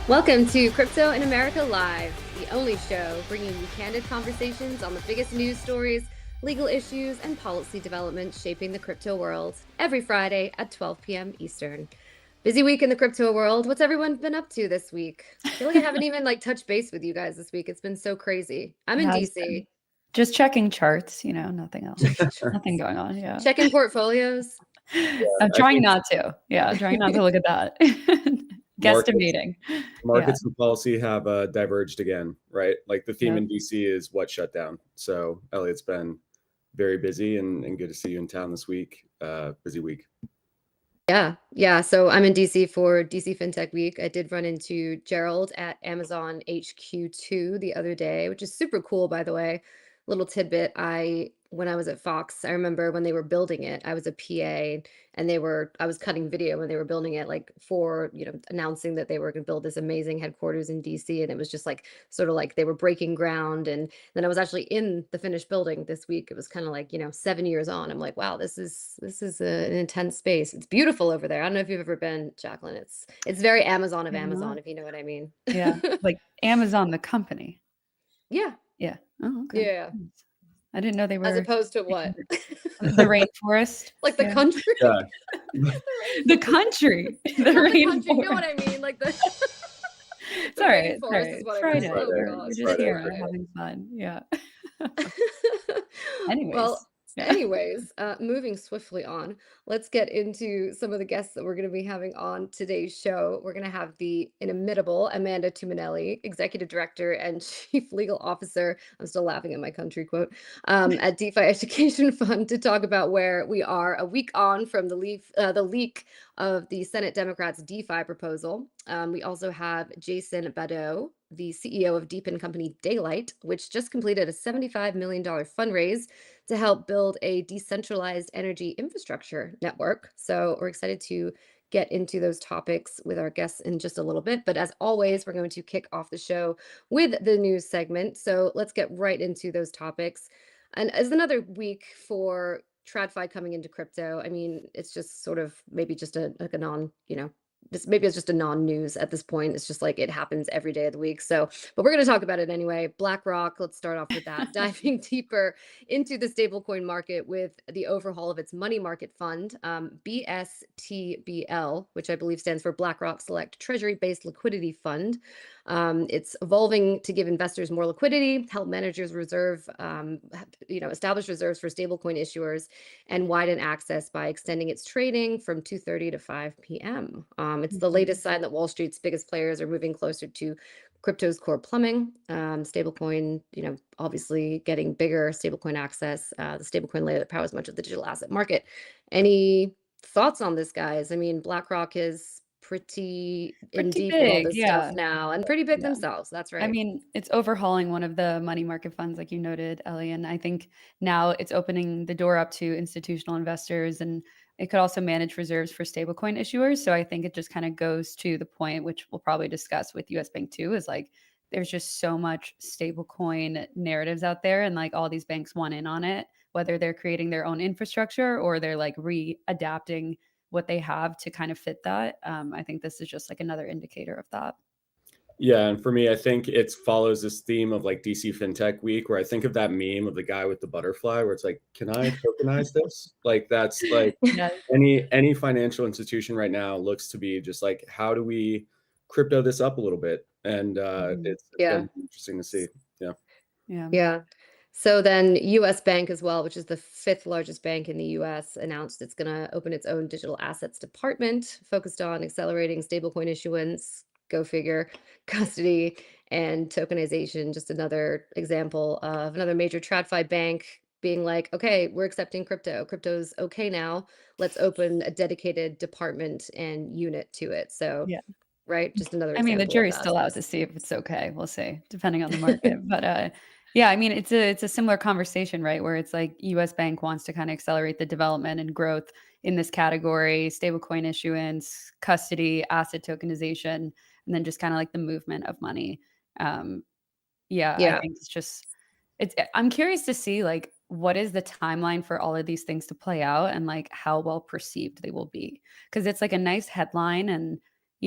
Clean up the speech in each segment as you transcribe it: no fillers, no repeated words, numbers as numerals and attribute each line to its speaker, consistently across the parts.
Speaker 1: Welcome to Crypto in America Live, the only show bringing you candid conversations on the biggest news stories, legal issues, and policy developments shaping the crypto world, every Friday at 12 p.m. Eastern. Busy week in the crypto world. What's everyone been up to this week? I feel like I haven't even touched base with you guys this week. It's been so crazy. I'm in DC.
Speaker 2: Just checking charts, nothing else. Nothing going on. Yeah.
Speaker 1: Checking portfolios.
Speaker 2: I'm trying not to. Yeah, trying not to look at that. Guesstimating.
Speaker 3: Markets and policy have diverged again, right? Like the theme
Speaker 2: Yep.
Speaker 3: in DC is what shut down. So Elliot's been very busy and good to see you in town this week. Busy week.
Speaker 1: Yeah. So I'm in DC for DC FinTech Week. I did run into Gerald at Amazon HQ2 the other day, which is super cool, by the way. Little tidbit, when I was at Fox, I remember when they were building it, I was a PA and I was cutting video when they were building it, for, announcing that they were going to build this amazing headquarters in DC. And it was just sort of like they were breaking ground. And then I was actually in the finished building this week. It was kind of 7 years on. I'm like, wow, this is an intense space. It's beautiful over there. I don't know if you've ever been, Jacqueline. It's very Amazon of Amazon, if you know what I mean.
Speaker 2: Yeah, like Amazon, the company.
Speaker 1: Yeah.
Speaker 2: Yeah. Oh, okay.
Speaker 1: Yeah.
Speaker 2: I didn't know they were.
Speaker 1: As opposed to what?
Speaker 2: The rainforest.
Speaker 1: Like the country.
Speaker 3: Yeah.
Speaker 2: The country. The rainforest.
Speaker 1: You know what I mean? Like the.
Speaker 2: It's all right. It's all right.
Speaker 1: Is what
Speaker 2: Friday.
Speaker 1: I mean.
Speaker 2: We're just here. We're having fun. Yeah.
Speaker 1: Anyways, moving swiftly on, let's get into some of the guests that we're going to be having on today's show. We're going to have the inimitable Amanda Tuminelli, Executive Director and Chief Legal Officer. I'm still laughing at my country quote, at DeFi Education Fund, to talk about where we are a week on from the leak of the Senate Democrats DeFi proposal. We also have Jason Badeau, the CEO of DePIN company Daylight, which just completed a $75 million fundraise to help build a decentralized energy infrastructure network. So we're excited to get into those topics with our guests in just a little bit. But as always, we're going to kick off the show with the news segment. So let's get right into those topics. And as another week for TradFi coming into crypto, I mean, it's just sort of maybe just a non, maybe it's just a non-news at this point. It's just like it happens every day of the week. So, but we're going to talk about it anyway. BlackRock, let's start off with that. Diving deeper into the stablecoin market with the overhaul of its money market fund, BSTBL, which I believe stands for BlackRock Select Treasury-Based Liquidity Fund. It's evolving to give investors more liquidity, help managers establish reserves for stablecoin issuers, and widen access by extending its trading from 2:30 to 5 p.m. It's the latest sign that Wall Street's biggest players are moving closer to crypto's core plumbing. Stablecoin, obviously getting bigger stablecoin access, the stablecoin layer that powers much of the digital asset market. Any thoughts on this, guys? I mean, BlackRock is pretty in deep in all this stuff now, and pretty big themselves. That's right.
Speaker 2: I mean, it's overhauling one of the money market funds, like you noted, Ellie, and I think now it's opening the door up to institutional investors, and it could also manage reserves for stablecoin issuers. So I think it just kind of goes to the point, which we'll probably discuss with US Bank too, is like there's just so much stablecoin narratives out there, and like all these banks want in on it, whether they're creating their own infrastructure or they're like readapting what they have to kind of fit that. I think this is just like another indicator of that.
Speaker 3: Yeah, and for me, I think it follows this theme of like DC FinTech Week, where I think of that meme of the guy with the butterfly, where it's like, can I tokenize this? Like that's like any financial institution right now looks to be just like, how do we crypto this up a little bit? And it's been interesting to see.
Speaker 1: Yeah. So then US Bank as well, which is the 5th largest bank in the US, announced it's going to open its own digital assets department focused on accelerating stablecoin issuance, go figure, custody, and tokenization. Just another example of another major TradFi bank being like, okay, we're accepting crypto. Crypto's okay now. Let's open a dedicated department and unit to it. So right, just another example.
Speaker 2: I mean, the jury's still out to see if it's okay. We'll see, depending on the market. But yeah, I mean, it's a similar conversation, right? Where it's like US Bank wants to kind of accelerate the development and growth in this category, stablecoin issuance, custody, asset tokenization, and then just kind of like the movement of money. I think I'm curious to see like what is the timeline for all of these things to play out and like how well perceived they will be. Because it's like a nice headline and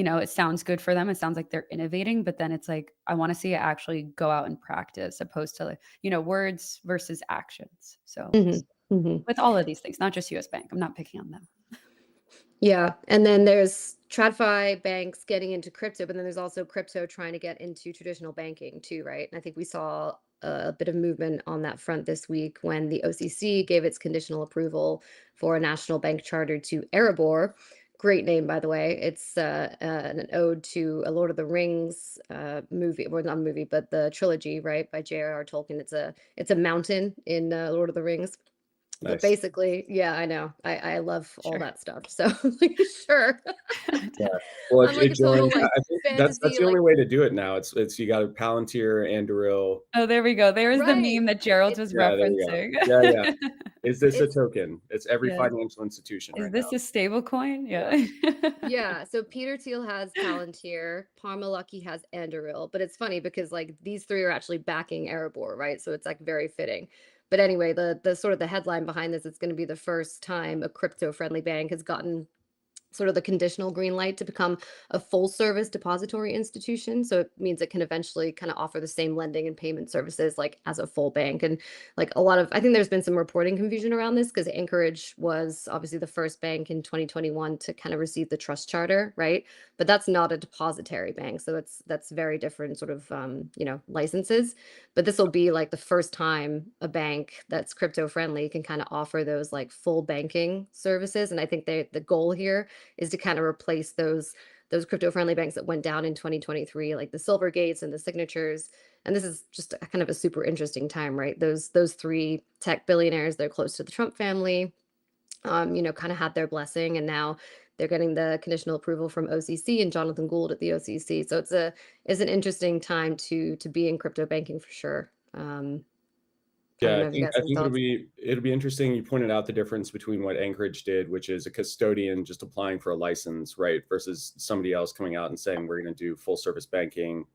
Speaker 2: it sounds good for them. It sounds like they're innovating, but then it's like, I want to see it actually go out and practice opposed to like, words versus actions. So with all of these things, not just US Bank, I'm not picking on them.
Speaker 1: Yeah. And then there's TradFi banks getting into crypto, but then there's also crypto trying to get into traditional banking too, right? And I think we saw a bit of movement on that front this week when the OCC gave its conditional approval for a national bank charter to Erebor. Great name, by the way. It's an ode to a Lord of the Rings movie, or not a movie, but the trilogy, right, by J.R.R. Tolkien. It's a mountain in Lord of the Rings. But
Speaker 3: Nice.
Speaker 1: basically, yeah, I know. I love all that stuff. So like, sure.
Speaker 3: Yeah. Well,
Speaker 1: I'm like a total like
Speaker 3: I think that's
Speaker 1: fantasy
Speaker 3: the only
Speaker 1: like
Speaker 3: way to do it now. It's you got a Palantir, Anduril.
Speaker 2: Oh, there we go. There's the
Speaker 1: right.
Speaker 2: meme that Gerald
Speaker 1: It's
Speaker 2: was
Speaker 3: Yeah, there you go.
Speaker 2: referencing.
Speaker 3: Yeah. Is this a
Speaker 1: it's
Speaker 3: token? It's every
Speaker 2: Yeah.
Speaker 3: financial institution
Speaker 2: Is
Speaker 3: right
Speaker 2: this
Speaker 3: now.
Speaker 2: a stable coin? Yeah.
Speaker 1: yeah. So Peter Thiel has Palantir, Parma Lucky has Anduril, but it's funny because like these three are actually backing Erebor, right? So it's like very fitting. But anyway, the sort of the headline behind this, it's going to be the first time a crypto friendly bank has gotten sort of the conditional green light to become a full service depository institution. So it means it can eventually kind of offer the same lending and payment services like as a full bank. And like a lot of, I think there's been some reporting confusion around this because Anchorage was obviously the first bank in 2021 to kind of receive the trust charter, right? But that's not a depository bank. So that's very different sort of, licenses. But this will be like the first time a bank that's crypto friendly can kind of offer those like full banking services. And I think the goal here is to kind of replace those crypto friendly banks that went down in 2023, like the Silvergates and the Signatures. And this is just a kind of a super interesting time, right? Those three tech billionaires, they're close to the Trump family, kind of had their blessing, and now they're getting the conditional approval from OCC and Jonathan Gould at the OCC. So it's an interesting time to be in crypto banking for sure. I don't
Speaker 3: Yeah,
Speaker 1: know if you got
Speaker 3: I
Speaker 1: some
Speaker 3: think
Speaker 1: thoughts.
Speaker 3: it'll be interesting. You pointed out the difference between what Anchorage did, which is a custodian just applying for a license, right, versus somebody else coming out and saying we're going to do full service banking,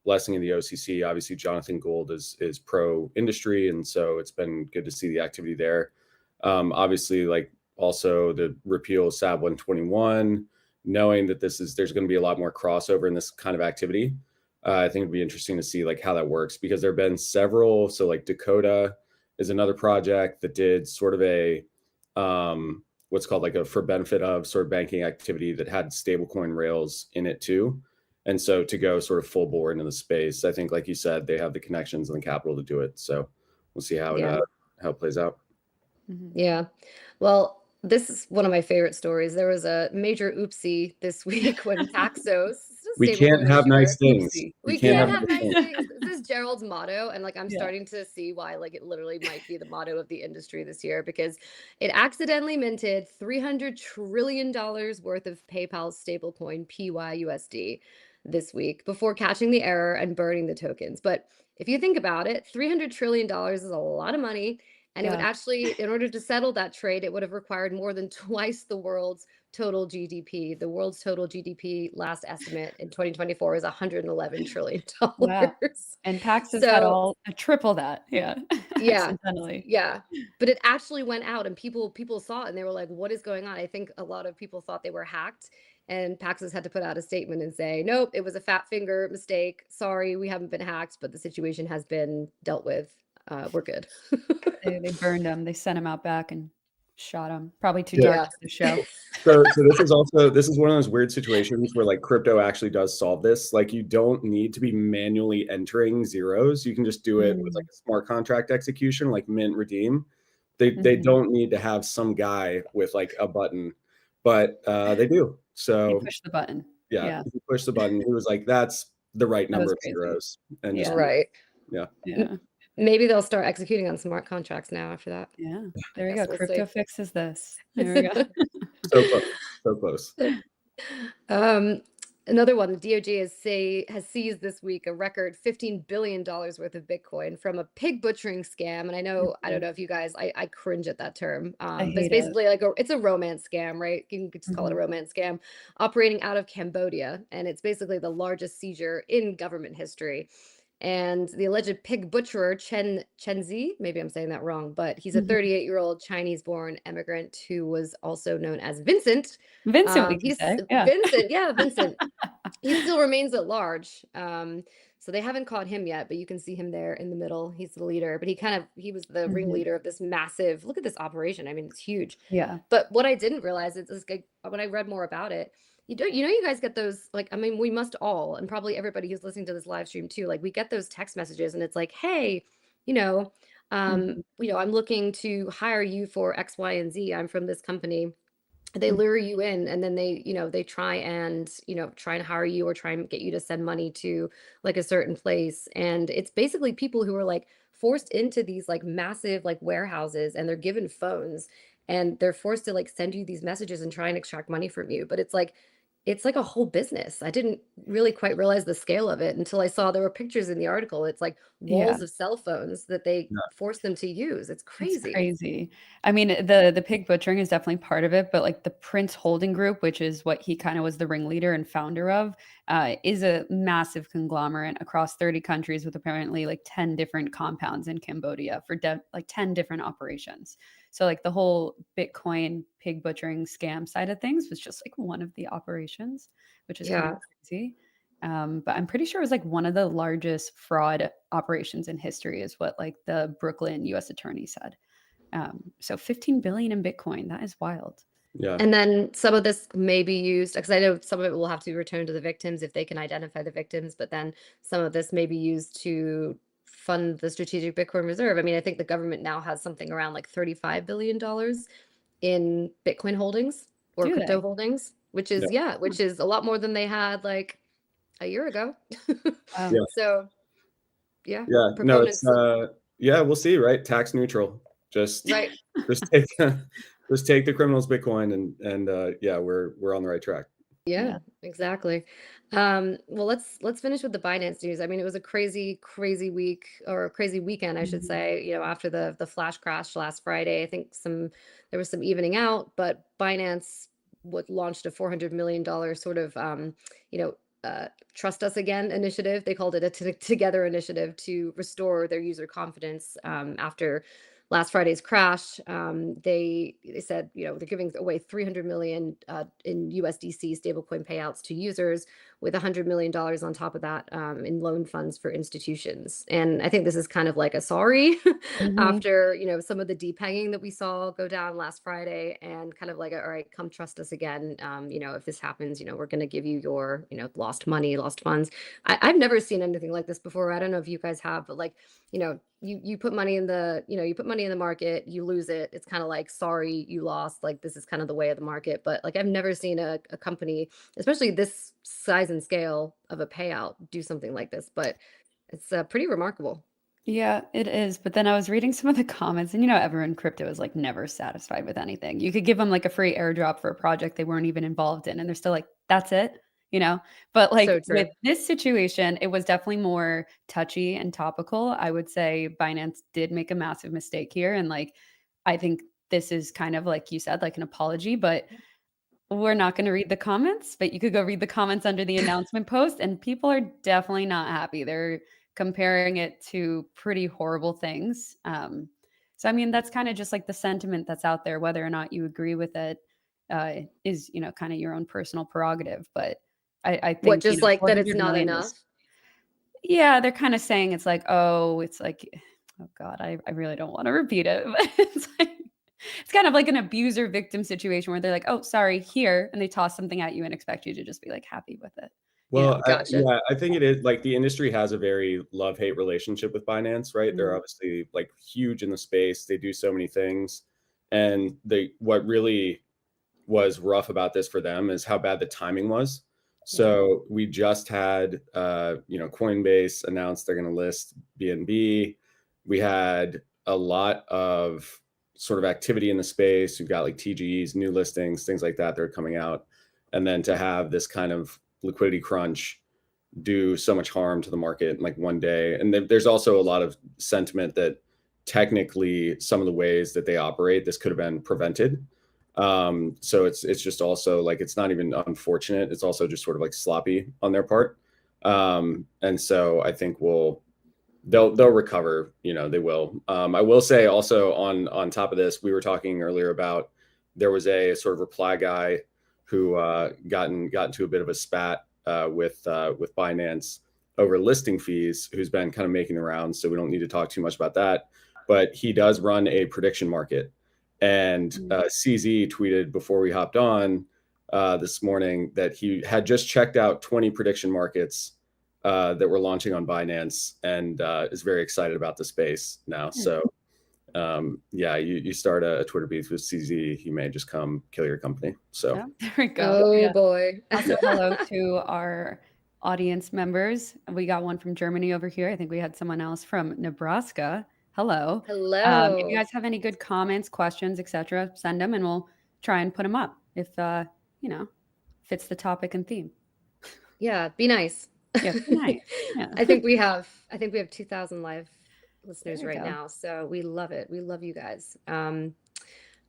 Speaker 3: blessing of the OCC. Obviously, Jonathan Gould is pro industry, and so it's been good to see the activity there. Obviously, like also the repeal of SAB 121, knowing that there's going to be a lot more crossover in this kind of activity. I think it'd be interesting to see like how that works because there have been several. So like Dakota is another project that did sort of a what's called like a for benefit of sort of banking activity that had stablecoin rails in it too. And so to go sort of full bore into the space, I think like you said, they have the connections and the capital to do it. So we'll see how it plays out.
Speaker 1: Yeah. Well, this is one of my favorite stories. There was a major oopsie this week when Paxos,
Speaker 3: We can't
Speaker 1: stablecoin
Speaker 3: have nice
Speaker 1: issuer,
Speaker 3: things.
Speaker 2: Oopsie.
Speaker 3: We
Speaker 1: we
Speaker 3: can't
Speaker 1: can't
Speaker 3: have
Speaker 1: have
Speaker 3: nice
Speaker 1: nice
Speaker 3: things.
Speaker 1: things. This is Gerald's motto, and like I'm
Speaker 2: Yeah.
Speaker 1: starting to see why like it literally might be the motto of the industry this year because it accidentally minted $300 trillion worth of PayPal's stablecoin PYUSD this week before catching the error and burning the tokens. But if you think about it, $300 trillion is a lot of money. And it would
Speaker 2: Yeah.
Speaker 1: actually, in order to settle that trade, it would have required more than twice the world's total GDP. The world's total GDP last estimate in 2024 is $111 trillion.
Speaker 2: Wow. And Paxos had
Speaker 1: So
Speaker 2: triple that. Yeah.
Speaker 1: yeah,
Speaker 2: Accidentally.
Speaker 1: yeah. But it actually went out and people saw it and they were like, what is going on? I think a lot of people thought they were hacked. And Paxos had to put out a statement and say, nope, it was a fat finger mistake. Sorry, we haven't been hacked, but the situation has been dealt with. We're good.
Speaker 2: They burned him. They sent him out back and shot him. Probably too
Speaker 3: Yeah.
Speaker 2: dark to show.
Speaker 3: So this is one of those weird situations where like crypto actually does solve this. Like you don't need to be manually entering zeros. You can just do it with like a smart contract execution, like mint redeem. They don't need to have some guy with like a button, but they do. So
Speaker 2: You push the button.
Speaker 3: yeah, if you push the button, he was like, that's the right
Speaker 2: That was
Speaker 3: number of
Speaker 2: crazy.
Speaker 3: zeros. And just
Speaker 1: Right.
Speaker 3: yeah.
Speaker 1: Maybe they'll start executing on smart contracts now after that.
Speaker 2: Yeah. There we
Speaker 1: guess
Speaker 2: go.
Speaker 1: we'll
Speaker 2: Crypto
Speaker 1: see.
Speaker 2: fixes this. There we go.
Speaker 3: So close. So close.
Speaker 1: Another one, the DOJ has seized this week a record $15 billion worth of Bitcoin from a pig butchering scam. And I don't know if you guys, I cringe at that term.
Speaker 2: I
Speaker 1: But it's
Speaker 2: hate it.
Speaker 1: basically like it's a romance scam, right? You can just call it a romance scam operating out of Cambodia. And it's basically the largest seizure in government history. And the alleged pig butcherer Chen Zi, maybe I'm saying that wrong, but he's a
Speaker 2: Mhm.
Speaker 1: 38-year-old Chinese-born immigrant who was also known as Vincent.
Speaker 2: Vincent, we can
Speaker 1: He's
Speaker 2: say. Yeah.
Speaker 1: Vincent, yeah, Vincent. He still remains at large. So they haven't caught him yet, but you can see him there in the middle. He's the leader, but he was the
Speaker 2: Mhm.
Speaker 1: ringleader of this massive, look at this operation. I mean, it's huge.
Speaker 2: Yeah.
Speaker 1: But what I didn't realize is like when I read more about it, you guys get those, like, I mean, we must all, and probably everybody who's listening to this live stream too, like we get those text messages and it's like, hey, you know,
Speaker 2: Mhm.
Speaker 1: I'm looking to hire you for X, Y, and Z. I'm from this company. They
Speaker 2: Mhm.
Speaker 1: lure you in, and then they try and hire you or try and get you to send money to like a certain place. And it's basically people who are like forced into these like massive like warehouses, and they're given phones, and they're forced to like send you these messages and try and extract money from you. But it's like a whole business. I didn't really quite realize the scale of it until I saw there were pictures in the article. It's like
Speaker 2: Yeah.
Speaker 1: walls of cell phones that they force them to use. It's
Speaker 2: It's
Speaker 1: crazy.
Speaker 2: crazy. I mean, the pig butchering is definitely part of it, but, like, the Prince Holding Group, which is what he kinda was the ringleader and founder of, is a massive conglomerate across 30 countries with apparently, like, 10 different compounds in Cambodia for 10 different operations. So, like, the whole Bitcoin pig butchering scam side of things was just, like, one of the operations, which is kind of
Speaker 1: Yeah.
Speaker 2: crazy. But I'm pretty sure it was, like, one of the largest fraud operations in history is what, like, the Brooklyn US attorney said. So 15 billion in Bitcoin, that is wild.
Speaker 3: Yeah.
Speaker 1: And then some of this may be used, because I know some of it will have to be returned to the victims if they can identify the victims, but then some of this may be used to fund the strategic Bitcoin reserve. I mean, I think the government now has something around like $35 billion in Bitcoin holdings or
Speaker 2: Do
Speaker 1: crypto
Speaker 2: they?
Speaker 1: holdings,
Speaker 3: Yeah.
Speaker 1: which is a lot more than they had like a year ago.
Speaker 2: Wow.
Speaker 3: Yeah.
Speaker 1: So yeah,
Speaker 3: Yeah. No, it's
Speaker 1: proponents of,
Speaker 3: yeah, we'll see, right? Tax neutral. Just
Speaker 1: right.
Speaker 3: just take just take the criminals Bitcoin and yeah, we're on the right track.
Speaker 1: Yeah,
Speaker 2: Yeah.
Speaker 1: exactly. Well, let's finish with the Binance news. I mean, it was a crazy, crazy week, or a crazy weekend, I should
Speaker 2: Mhm.
Speaker 1: say. After the flash crash last Friday, I think there was some evening out, but Binance launched a $400 million sort of you know trust us again initiative. They called it a together initiative to restore their user confidence after last Friday's crash. They said, they're giving away 300 million in USDC stablecoin payouts to users, with $100 million on top of that in loan funds for institutions. And I think this is kind of like a sorry
Speaker 2: Mhm.
Speaker 1: after some of the depegging that we saw go down last Friday, and kind of like, all right, come trust us again. If this happens, we're going to give you your lost money, lost funds. I've never seen anything like this before. I don't know if you guys have, but like, you put money in the market, you lose it. It's kind of like, sorry, you lost. Like, this is kind of the way of the market. But like, I've never seen a company, especially this size and scale of a payout, do something like this. But it's pretty remarkable.
Speaker 2: Yeah, it is, but then I was reading some of the comments, and, everyone in crypto is, like, never satisfied with anything. You could give them, like, a free airdrop for a project they weren't even involved in, and they're still like, "That's it?" You know? But,
Speaker 1: So
Speaker 2: like, with
Speaker 1: true.
Speaker 2: this situation, it was definitely more touchy and topical. I would say Binance did make a massive mistake here, and, like, I think this is kind of, like you said, like an apology, but we're not gonna read the comments, but you could go read the comments under the announcement post, and people are definitely not happy. They're comparing it to pretty horrible things. So I mean, that's kinda just like the sentiment that's out there, whether or not you agree with it, is, kinda your own personal prerogative. But I
Speaker 1: What,
Speaker 2: think,
Speaker 1: just like that it's
Speaker 2: 400
Speaker 1: not
Speaker 2: million is,
Speaker 1: enough?
Speaker 2: yeah, they're kinda saying it's like, "Oh," it's like, oh god, I really don't wanna repeat it, but it's kind of like an abuser victim situation where they're like, "Oh, sorry, here," and they toss something at you and expect you to just be, like, happy with it, you know?
Speaker 3: Well,
Speaker 1: Gotcha.
Speaker 3: yeah, I think it is like the industry has a very love-hate relationship with Binance, right? They're
Speaker 2: Mhm.
Speaker 3: obviously like huge in the space. They do so many things. And what really was rough about this for them is how bad the timing was.
Speaker 2: Yeah.
Speaker 3: So we just had Coinbase announced they're going to list BNB. We had a lot of sort of activity in the space. We've got like TGEs, new listings, things like that are coming out. And then to have this kind of liquidity crunch do so much harm to the market in like one day. And there's also a lot of sentiment that technically some of the ways that they operate, this could have been prevented. So it's just also like, it's not even unfortunate. It's also just sort of like sloppy on their part. And so I think they'll recover. They will. I will say also on top of this, we were talking earlier about there was a sort of reply guy who got into a bit of a spat with Binance over listing fees, who's been kind of making the rounds. So we don't need to talk too much about that. But he does run a prediction market, and CZ tweeted before we hopped on this morning that he had just checked out 20 prediction markets that we're launching on Binance, and is very excited about the space now. So you start a Twitter beef with CZ, he may just come kill your company. So
Speaker 2: there we go.
Speaker 1: Oh boy.
Speaker 2: Also, hello to our audience members. We got one from Germany over here. I think we had someone else from Nebraska. Hello.
Speaker 1: Hello.
Speaker 2: If you guys have any good comments, questions, etc., send them and we'll try and put them up if fits the topic and theme.
Speaker 1: Yeah, be nice.
Speaker 2: Yeah, be nice. Yeah.
Speaker 1: I think we have 2,000 live listeners right now, so we love it. We love you guys.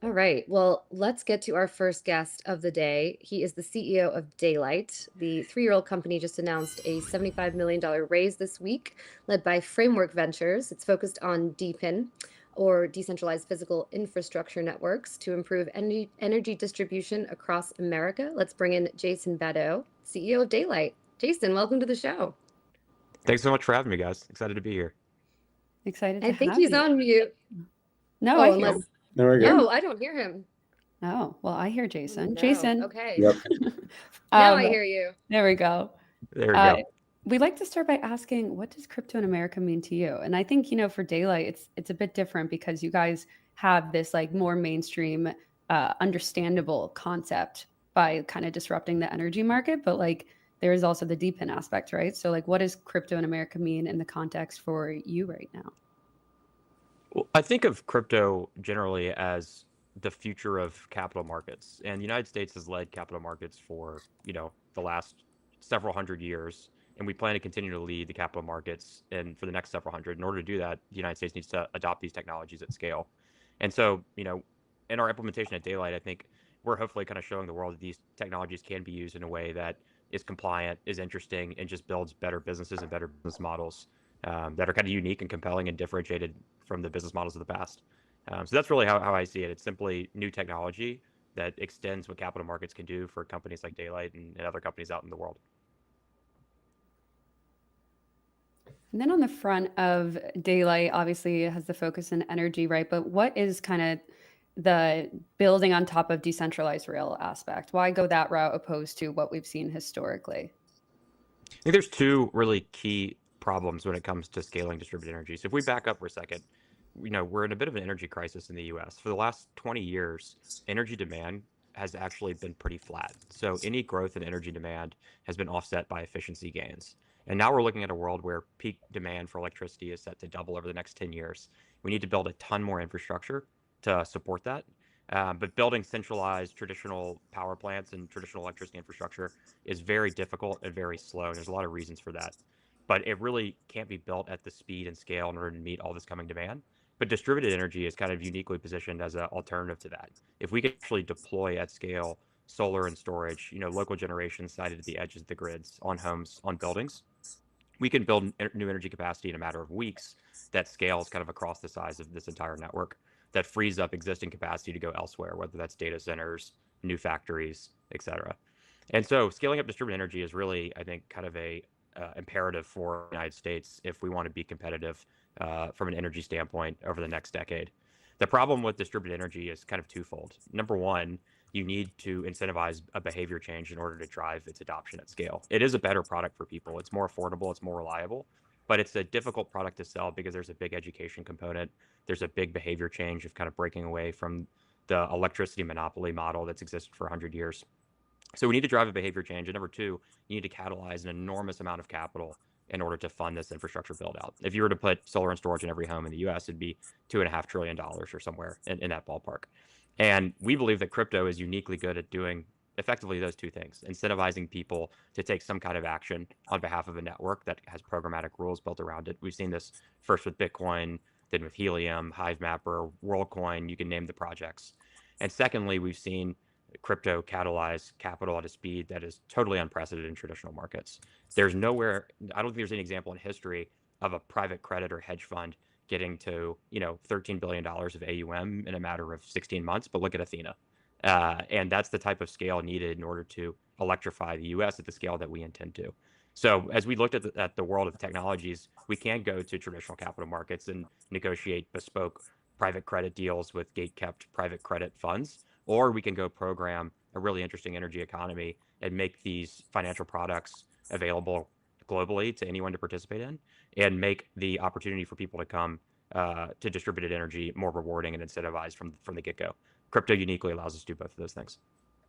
Speaker 1: All right, well, let's get to our first guest of the day. He is the CEO of Daylight. The 3-year-old company just announced a $75 million raise this week, led by Framework Ventures. It's focused on DePIN, or decentralized physical infrastructure networks, to improve energy distribution across America. Let's bring in Jason Badeau, CEO of Daylight. Jason, welcome to the show.
Speaker 4: Thanks so much for having me, guys. Excited to be here.
Speaker 2: Excited to
Speaker 1: I think
Speaker 2: have
Speaker 1: he's
Speaker 2: you.
Speaker 1: on mute.
Speaker 2: No, I hear him.
Speaker 3: There we go.
Speaker 1: No, I don't hear him.
Speaker 2: Oh, well, I hear Jason.
Speaker 1: No.
Speaker 2: Jason.
Speaker 1: Okay.
Speaker 3: Yep.
Speaker 1: Now I hear you.
Speaker 2: There we go.
Speaker 4: There we go.
Speaker 2: We'd like to start by asking, what does crypto in America mean to you? And I think, for Daylight, it's a bit different because you guys have this like more mainstream, understandable concept by kind of disrupting the energy market. But like, there is also the DePIN aspect, right? So like, what does crypto in America mean in the context for you right now?
Speaker 4: Well, I think of crypto generally as the future of capital markets. And the United States has led capital markets for, the last several hundred years. And we plan to continue to lead the capital markets and for the next several hundred. In order to do that, the United States needs to adopt these technologies at scale. And so, in our implementation at Daylight, I think we're hopefully kind of showing the world that these technologies can be used in a way that is compliant, is interesting, and just builds better businesses and better business models that are kind of unique and compelling and differentiated from the business models of the past. So that's really how I see it. It's simply new technology that extends what capital markets can do for companies like Daylight and other companies out in the world.
Speaker 2: And then on the front of Daylight, obviously it has the focus in energy, right? But what is kind of the building on top of decentralized rail aspect? Why go that route opposed to what we've seen historically?
Speaker 4: I think there's two really key problems when it comes to scaling distributed energy. So if we back up for a second, we're in a bit of an energy crisis in the US. For the last 20 years, energy demand has actually been pretty flat. So any growth in energy demand has been offset by efficiency gains. And now we're looking at a world where peak demand for electricity is set to double over the next 10 years. We need to build a ton more infrastructure to support that. But building centralized traditional power plants and traditional electricity infrastructure is very difficult and very slow. And there's a lot of reasons for that. But it really can't be built at the speed and scale in order to meet all this coming demand. But distributed energy is kind of uniquely positioned as an alternative to that. If we could actually deploy at scale solar and storage, local generation sited at the edges of the grids, on homes, on buildings, we can build new energy capacity in a matter of weeks that scales kind of across the size of this entire network, that frees up existing capacity to go elsewhere, whether that's data centers, new factories, et cetera. And so scaling up distributed energy is really, I think, kind of a imperative for the United States if we want to be competitive from an energy standpoint over the next decade. The problem with distributed energy is kind of twofold. Number one, you need to incentivize a behavior change in order to drive its adoption at scale. It is a better product for people. It's more affordable, it's more reliable, but it's a difficult product to sell because there's a big education component. There's a big behavior change of kind of breaking away from the electricity monopoly model that's existed for 100 years. So we need to drive a behavior change. And number two, you need to catalyze an enormous amount of capital in order to fund this infrastructure build out. If you were to put solar and storage in every home in the US, it'd be $2.5 trillion or somewhere in that ballpark. And we believe that crypto is uniquely good at doing effectively those two things, incentivizing people to take some kind of action on behalf of a network that has programmatic rules built around it. We've seen this first with Bitcoin, then with Helium, Hivemapper, WorldCoin, you can name the projects. And secondly, we've seen crypto catalyze capital at a speed that is totally unprecedented in traditional markets. There's nowhere, I don't think there's any example in history of a private credit or hedge fund getting to, $13 billion of AUM in a matter of 16 months. But look at Athena. And that's the type of scale needed in order to electrify the US at the scale that we intend to. So as we looked at the world of technologies, we can go to traditional capital markets and negotiate bespoke private credit deals with gate-kept private credit funds, or we can go program a really interesting energy economy and make these financial products available globally to anyone to participate in, and make the opportunity for people to come to distributed energy more rewarding and incentivized from the get-go. Crypto uniquely allows us to do both of those things.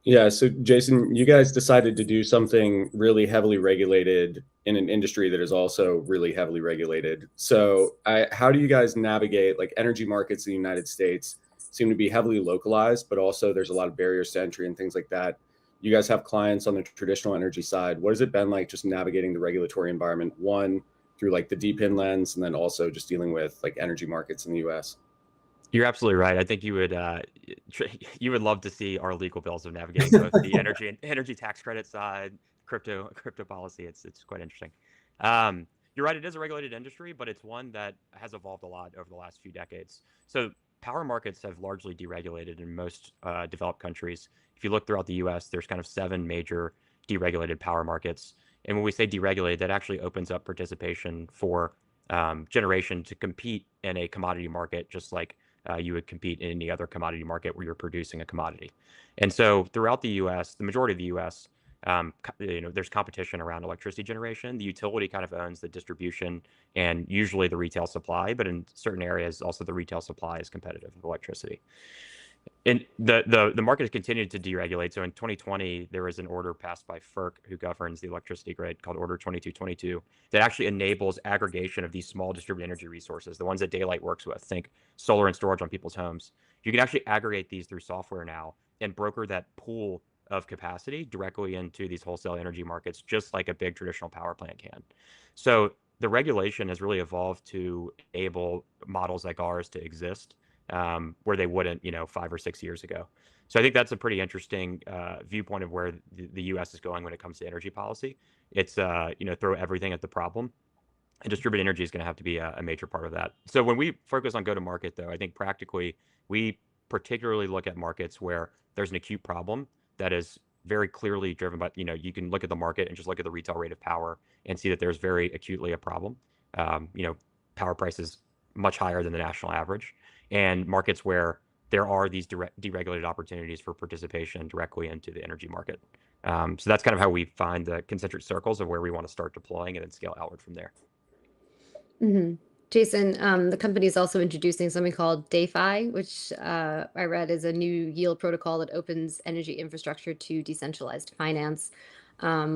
Speaker 3: Yeah. So Jason, you guys decided to do something really heavily regulated in an industry that is also really heavily regulated. So how do you guys navigate, like, energy markets in the United States seem to be heavily localized, but also there's a lot of barriers to entry and things like that. You guys have clients on the traditional energy side. What has it been like just navigating the regulatory environment, one, through like the DePIN lens, and then also just dealing with like energy markets in the US?
Speaker 4: You're absolutely right. I think you would love to see our legal bills of navigating both the energy and energy tax credit side, crypto policy. It's quite interesting. You're right. It is a regulated industry, but it's one that has evolved a lot over the last few decades. So power markets have largely deregulated in most developed countries. If you look throughout the U.S., there's kind of 7 major deregulated power markets. And when we say deregulated, that actually opens up participation for generation to compete in a commodity market, just like you would compete in any other commodity market where you're producing a commodity. And so throughout the U.S., the majority of the U.S., there's competition around electricity generation. The utility kind of owns the distribution and usually the retail supply, but in certain areas, also the retail supply is competitive with electricity. And the market has continued to deregulate. So in 2020, there was an order passed by FERC, who governs the electricity grid, called Order 2222, that actually enables aggregation of these small distributed energy resources, the ones that Daylight works with. Think solar and storage on people's homes. You can actually aggregate these through software now and broker that pool of capacity directly into these wholesale energy markets, just like a big traditional power plant can. So the regulation has really evolved to enable models like ours to exist, where they wouldn't, 5 or 6 years ago. So I think that's a pretty interesting viewpoint of where the U.S. is going when it comes to energy policy. It's, throw everything at the problem. And distributed energy is going to have to be a major part of that. So when we focus on go-to-market, though, I think practically we particularly look at markets where there's an acute problem that is very clearly driven by, you can look at the market and just look at the retail rate of power and see that there's very acutely a problem. Power prices much higher than the national average, and markets where there are these deregulated opportunities for participation directly into the energy market. So that's kind of how we find the concentric circles of where we want to start deploying and then scale outward from there.
Speaker 1: Mm-hmm. Jason, the company is also introducing something called DeFi, which I read is a new yield protocol that opens energy infrastructure to decentralized finance,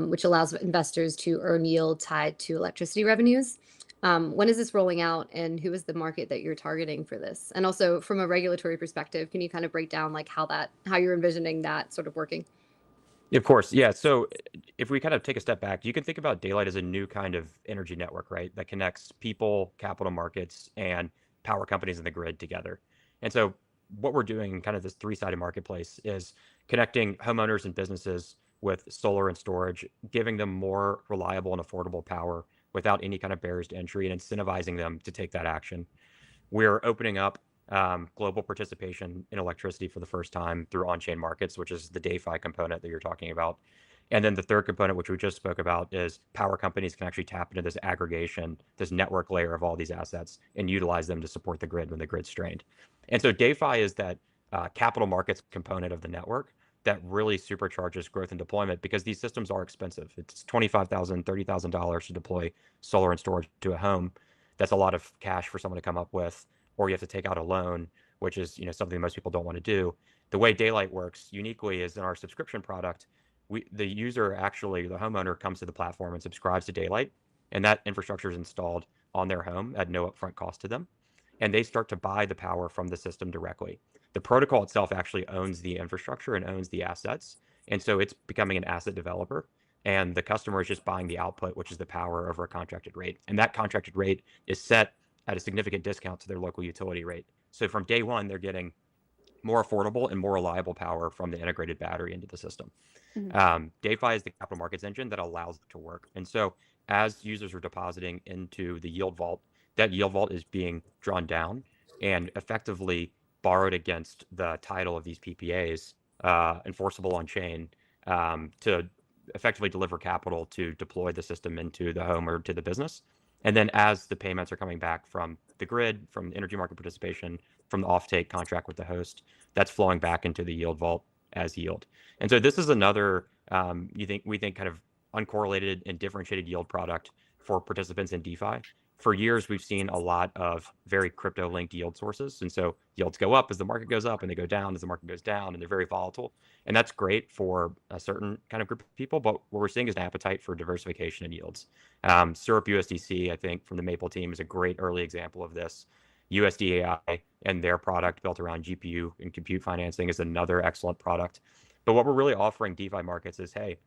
Speaker 1: which allows investors to earn yield tied to electricity revenues. When is this rolling out, and who is the market that you're targeting for this? And also, from a regulatory perspective, can you kind of break down like how you're envisioning that sort of working?
Speaker 4: Of course. Yeah. So if we kind of take a step back, you can think about Daylight as a new kind of energy network, right? That connects people, capital markets, and power companies in the grid together. And so what we're doing in kind of this 3-sided marketplace is connecting homeowners and businesses with solar and storage, giving them more reliable and affordable power without any kind of barriers to entry, and incentivizing them to take that action. We're opening up global participation in electricity for the first time through on-chain markets, which is the DeFi component that you're talking about. And then the third component, which we just spoke about, is power companies can actually tap into this aggregation, this network layer of all these assets, and utilize them to support the grid when the grid's strained. And so DeFi is that capital markets component of the network that really supercharges growth and deployment, because these systems are expensive. It's $25,000, $30,000 to deploy solar and storage to a home. That's a lot of cash for someone to come up with, or you have to take out a loan, which is something most people don't want to do. The way Daylight works uniquely is in our subscription product. The user, actually, the homeowner, comes to the platform and subscribes to Daylight, and that infrastructure is installed on their home at no upfront cost to them, and they start to buy the power from the system directly. The protocol itself actually owns the infrastructure and owns the assets, and so it's becoming an asset developer, and the customer is just buying the output, which is the power, over a contracted rate. And that contracted rate is set at a significant discount to their local utility rate. So from day one, they're getting more affordable and more reliable power from the integrated battery into the system.
Speaker 2: Mhm.
Speaker 4: DeFi is the capital markets engine that allows it to work. And so as users are depositing into the yield vault, that yield vault is being drawn down and effectively borrowed against the title of these PPAs, enforceable on chain, to effectively deliver capital to deploy the system into the home or to the business. And then as the payments are coming back from the grid, from energy market participation, from the offtake contract with the host, that's flowing back into the yield vault as yield. And so this is another, we think kind of uncorrelated and differentiated yield product for participants in DeFi. For years, we've seen a lot of very crypto-linked yield sources. And so yields go up as the market goes up, and they go down as the market goes down, and they're very volatile. And that's great for a certain kind of group of people. But what we're seeing is an appetite for diversification in yields. Syrup USDC, I think, from the Maple team is a great early example of this. USDAI and their product built around GPU and compute financing is another excellent product. But what we're really offering DeFi markets is, hey,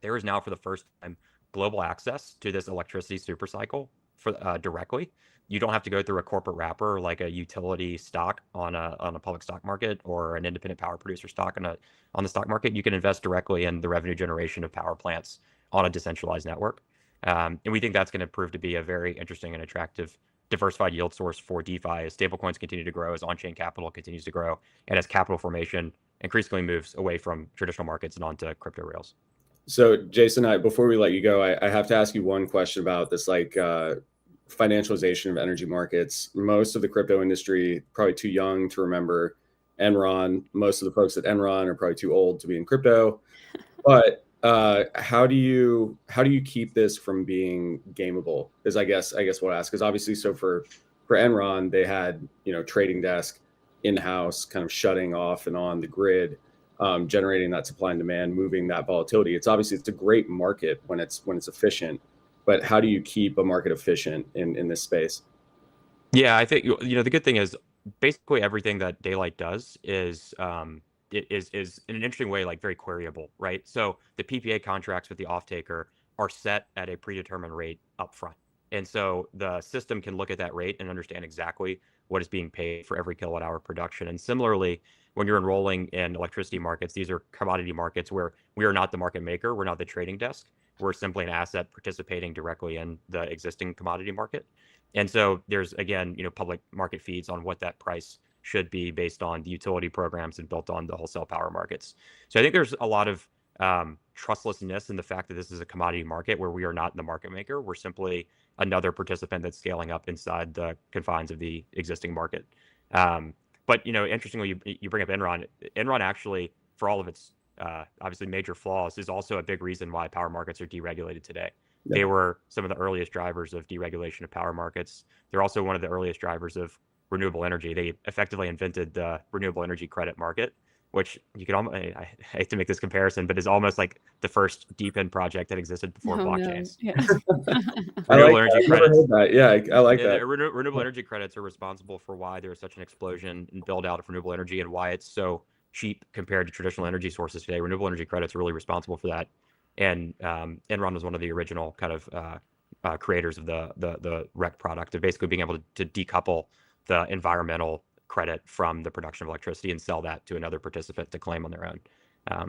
Speaker 4: there is now for the first time global access to this electricity supercycle for directly. You don't have to go through a corporate wrapper like a utility stock on a public stock market or an independent power producer stock on the stock market. You can invest directly in the revenue generation of power plants on a decentralized network. And we think that's going to prove to be a very interesting and attractive diversified yield source for DeFi as stablecoins continue to grow, as on-chain capital continues to grow, and as capital formation increasingly moves away from traditional markets and onto crypto rails.
Speaker 3: So Jason, before we let you go, I have to ask you one question about this, like financialization of energy markets. Most of the crypto industry probably too young to remember Enron. Most of the folks at Enron are probably too old to be in crypto. But how do you keep this from being gameable? Is I guess what I ask, because obviously, so for Enron, they had trading desk in-house, kind of shutting off and on the grid, generating that supply and demand, moving that volatility. It's a great market when it's efficient, but how do you keep a market efficient in this space?
Speaker 4: Yeah, I think the good thing is basically everything that Daylight does is is in an interesting way, like very queryable, right? So the PPA contracts with the off-taker are set at a predetermined rate up front. And so the system can look at that rate and understand exactly what is being paid for every kilowatt hour production. And similarly, when you're enrolling in electricity markets, these are commodity markets where we are not the market maker. We're not the trading desk. We're simply an asset participating directly in the existing commodity market. And so there's, again, public market feeds on what that price should be based on the utility programs and built on the wholesale power markets. So I think there's a lot of trustlessness in the fact that this is a commodity market where we are not the market maker. We're simply another participant that's scaling up inside the confines of the existing market. But interestingly, you bring up Enron. Enron actually, for all of its obviously major flaws, is also a big reason why power markets are deregulated today. Yeah. They were some of the earliest drivers of deregulation of power markets. They're also one of the earliest drivers of renewable energy. They effectively invented the renewable energy credit market, which you could almost, I hate to make this comparison, but is almost like the first DePIN project that existed before blockchains.
Speaker 2: No. Yeah.
Speaker 4: Renewable energy credits.
Speaker 3: Yeah, I like that.
Speaker 4: Renewable energy credits are responsible for why there is such an explosion in build out of renewable energy and why it's so cheap compared to traditional energy sources today. Renewable energy credits are really responsible for that. And Enron was one of the original kind of creators of the REC product, of basically being able to decouple the environmental credit from the production of electricity and sell that to another participant to claim on their own.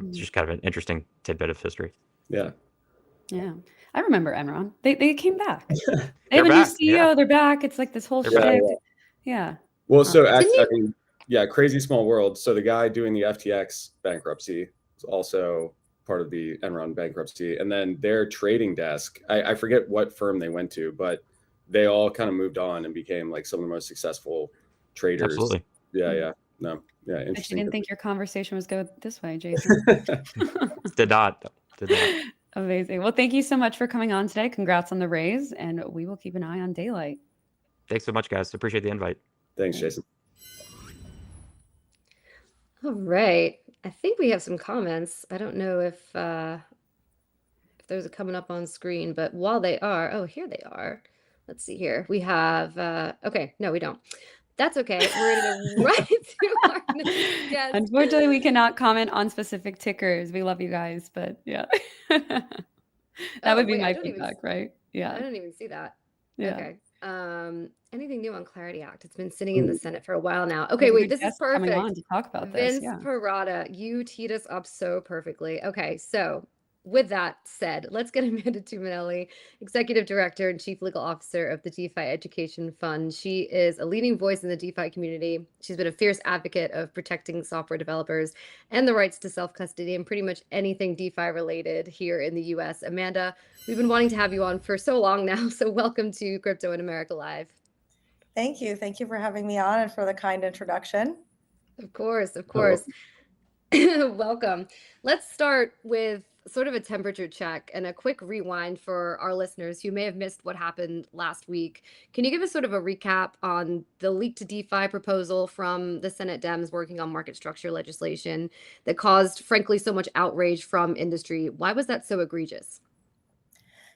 Speaker 4: It's just kind of an interesting tidbit of history.
Speaker 3: Yeah.
Speaker 2: Yeah. I remember Enron. They came back. They have a new CEO. Yeah. They're back. It's like this whole shtick. Yeah.
Speaker 3: Well, so actually, crazy small world. So the guy doing the FTX bankruptcy is also part of the Enron bankruptcy. And then their trading desk, I forget what firm they went to, but they all kind of moved on and became like some of the most successful traders.
Speaker 4: Absolutely.
Speaker 3: Yeah.
Speaker 2: Interesting. I didn't think your conversation was go this way, Jason.
Speaker 4: Did not.
Speaker 2: Amazing. Well, thank you so much for coming on today. Congrats on the raise, and we will keep an eye on Daylight.
Speaker 4: Thanks so much, guys. Appreciate the invite.
Speaker 3: Thanks, Jason.
Speaker 1: All right. I think we have some comments. I don't know if those are coming up on screen, but while they are, here they are. Let's see here. We have, okay, no, we don't. That's okay. We're going to right to our next guest.
Speaker 2: Unfortunately, we cannot comment on specific tickers. We love you guys, but yeah. That would be my feedback, right? Yeah.
Speaker 1: I don't even see that.
Speaker 2: Yeah.
Speaker 1: Okay. Anything new on Clarity Act? It's been sitting in the Senate for a while now. Okay, wait, this is perfect.
Speaker 2: Coming on to talk about
Speaker 1: Vince Parada, you teed us up so perfectly. Okay, so with that said, let's get Amanda Tuminelli, Executive Director and Chief Legal Officer of the DeFi Education Fund. She is a leading voice in the DeFi community. She's been a fierce advocate of protecting software developers and the rights to self-custody and pretty much anything DeFi related here in the US. Amanda, we've been wanting to have you on for so long now, so welcome to Crypto in America Live.
Speaker 5: Thank you. Thank you for having me on and for the kind introduction.
Speaker 1: Of course, of course. Welcome. Let's start with sort of a temperature check and a quick rewind for our listeners who may have missed what happened last week. Can you give us sort of a recap on the leak to DeFi proposal from the Senate Dems working on market structure legislation that caused, frankly, so much outrage from industry? Why was that so egregious?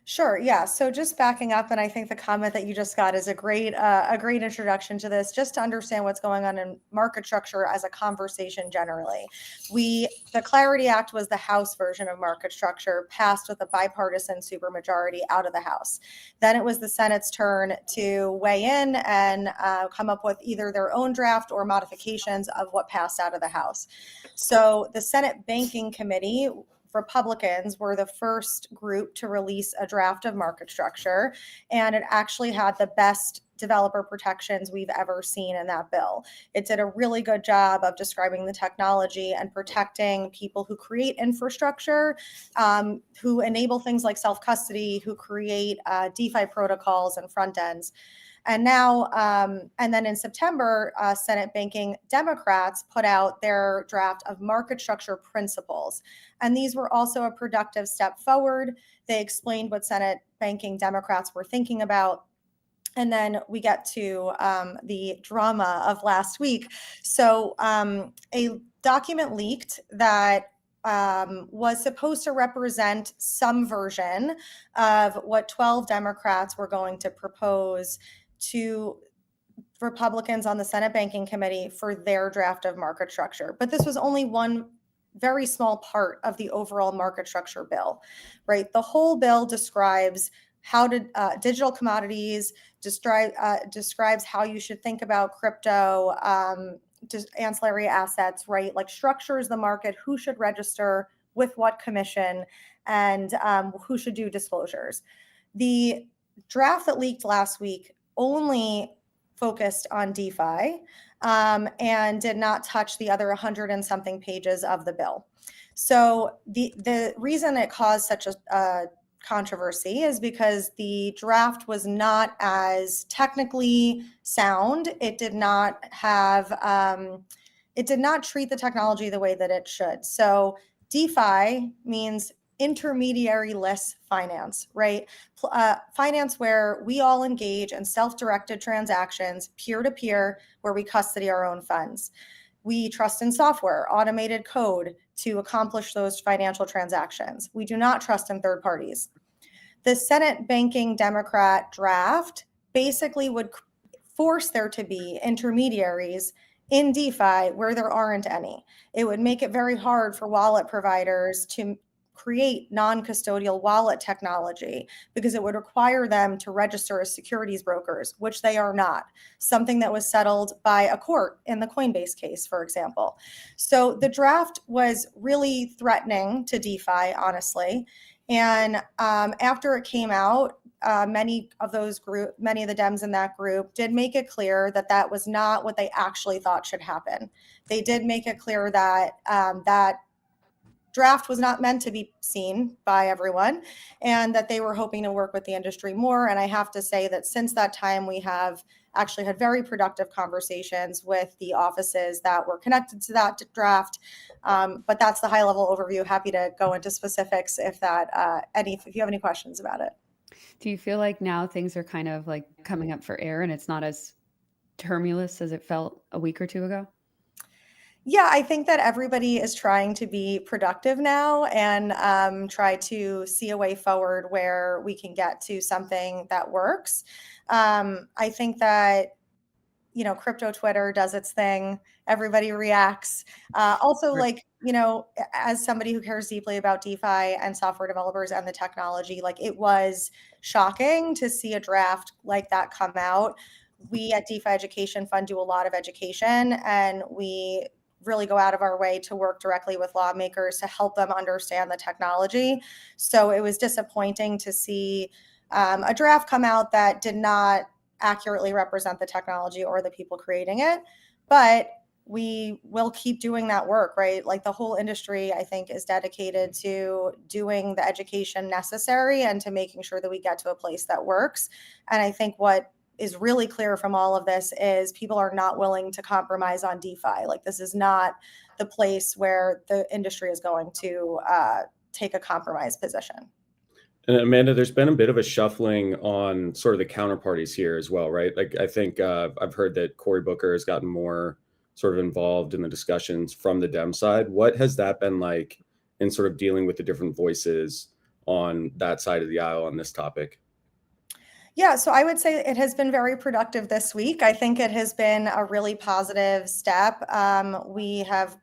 Speaker 5: Sure. Yeah. So just backing up, and I think the comment that you just got is a great introduction to this, just to understand what's going on in market structure as a conversation generally. The Clarity Act was the House version of market structure, passed with a bipartisan supermajority out of the House. Then it was the Senate's turn to weigh in and come up with either their own draft or modifications of what passed out of the House. So the Senate Banking Committee, Republicans were the first group to release a draft of market structure, and it actually had the best developer protections we've ever seen in that bill. It did a really good job of describing the technology and protecting people who create infrastructure, who enable things like self-custody, who create DeFi protocols and front ends. And now, and then in September, Senate Banking Democrats put out their draft of market structure principles. And these were also a productive step forward. They explained what Senate Banking Democrats were thinking about. And then we get to the drama of last week. So a document leaked that was supposed to represent some version of what 12 Democrats were going to propose to Republicans on the Senate Banking Committee for their draft of market structure. But this was only one very small part of the overall market structure bill, right? The whole bill describes how to digital commodities, describes how you should think about crypto, just ancillary assets, right? Like structures the market, who should register with what commission, and who should do disclosures. The draft that leaked last week only focused on DeFi and did not touch the other 100 and something pages of the bill. So the reason it caused such a controversy is because the draft was not as technically sound. It did not have, it did not treat the technology the way that it should. So DeFi means intermediary-less finance, right? Finance where we all engage in self-directed transactions, peer-to-peer, where we custody our own funds. We trust in software, automated code to accomplish those financial transactions. We do not trust in third parties. The Senate Banking Democrat draft basically would force there to be intermediaries in DeFi where there aren't any. It would make it very hard for wallet providers to create non-custodial wallet technology because it would require them to register as securities brokers, which they are not, something that was settled by a court in the Coinbase case, for example. So the draft was really threatening to DeFi, honestly. And after it came out, many of the Dems in that group did make it clear that that was not what they actually thought should happen. They did make it clear that that draft was not meant to be seen by everyone and that they were hoping to work with the industry more. And I have to say that since that time, we have actually had very productive conversations with the offices that were connected to that draft. But that's the high level overview. Happy to go into specifics if you have any questions about it.
Speaker 2: Do you feel like now things are kind of like coming up for air and it's not as tumultuous as it felt a week or two ago?
Speaker 5: Yeah, I think that everybody is trying to be productive now and try to see a way forward where we can get to something that works. I think that, crypto Twitter does its thing. Everybody reacts. Also, like, as somebody who cares deeply about DeFi and software developers and the technology, like it was shocking to see a draft like that come out. We at DeFi Education Fund do a lot of education, and we really go out of our way to work directly with lawmakers to help them understand the technology. So it was disappointing to see a draft come out that did not accurately represent the technology or the people creating it. But we will keep doing that work, right? Like the whole industry, I think, is dedicated to doing the education necessary and to making sure that we get to a place that works. And I think what is really clear from all of this is people are not willing to compromise on DeFi. Like this is not the place where the industry is going to take a compromise position.
Speaker 3: And Amanda, there's been a bit of a shuffling on sort of the counterparties here as well, right? Like I think I've heard that Cory Booker has gotten more sort of involved in the discussions from the Dem side. What has that been like in sort of dealing with the different voices on that side of the aisle on this topic?
Speaker 5: Yeah, so I would say it has been very productive this week. I think it has been a really positive step. We have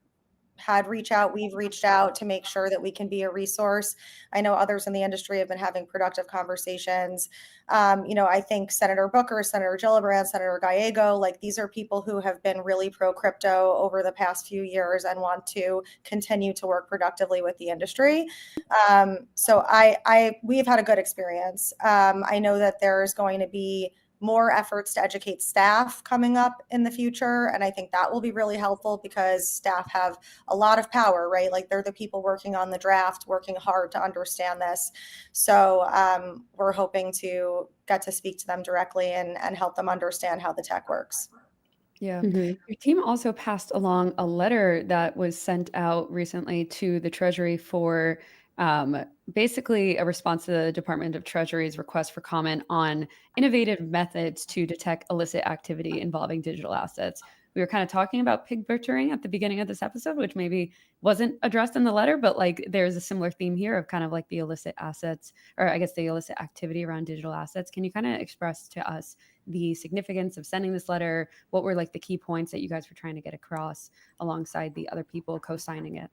Speaker 5: we've reached out to make sure that we can be a resource. I know others in the industry have been having productive conversations. I think Senator Booker, Senator Gillibrand, Senator Gallego, like these are people who have been really pro crypto over the past few years and want to continue to work productively with the industry. So we've had a good experience. I know that there's going to be more efforts to educate staff coming up in the future. And I think that will be really helpful because staff have a lot of power, right? Like they're the people working on the draft, working hard to understand this. So we're hoping to get to speak to them directly and help them understand how the tech works.
Speaker 2: Yeah. Your team also passed along a letter that was sent out recently to the Treasury for basically a response to the Department of Treasury's request for comment on innovative methods to detect illicit activity involving digital assets. We were kind of talking about pig butchering at the beginning of this episode, which maybe wasn't addressed in the letter, but like there's a similar theme here of kind of like the illicit assets, or I guess the illicit activity around digital assets. Can you kind of express to us the significance of sending this letter? What were like the key points that you guys were trying to get across alongside the other people co-signing it?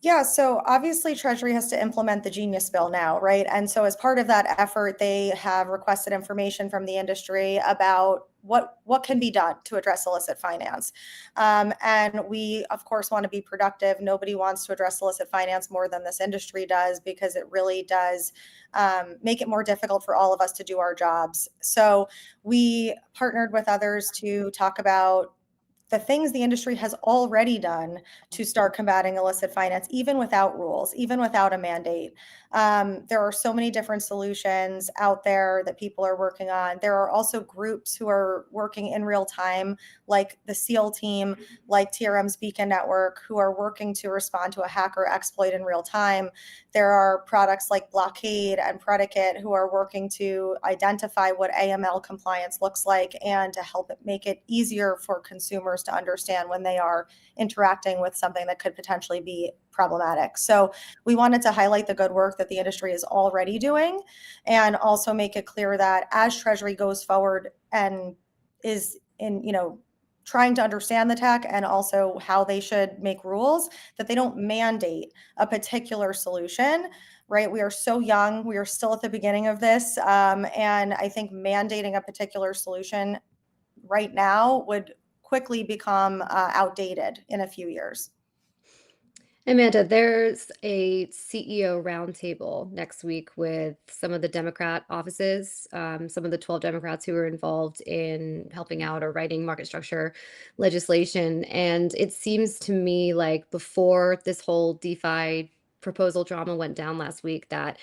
Speaker 5: Yeah, so obviously Treasury has to implement the Genius Bill now, right? And so as part of that effort, they have requested information from the industry about what can be done to address illicit finance. And we, of course, want to be productive. Nobody wants to address illicit finance more than this industry does because it really does make it more difficult for all of us to do our jobs. So we partnered with others to talk about the things the industry has already done to start combating illicit finance, even without rules, even without a mandate. There are so many different solutions out there that people are working on. There are also groups who are working in real time, like the SEAL team, like TRM's Beacon Network, who are working to respond to a hacker exploit in real time. There are products like Blockade and Predicate who are working to identify what AML compliance looks like and to help it make it easier for consumers to understand when they are interacting with something that could potentially be problematic. So we wanted to highlight the good work that the industry is already doing and also make it clear that as Treasury goes forward and is in, trying to understand the tech and also how they should make rules, that they don't mandate a particular solution, right? We are so young. We are still at the beginning of this. And I think mandating a particular solution right now would quickly become outdated in a few years.
Speaker 1: Amanda, there's a CEO roundtable next week with some of the Democrat offices, some of the 12 Democrats who are involved in helping out or writing market structure legislation. And it seems to me like before this whole DeFi proposal drama went down last week, that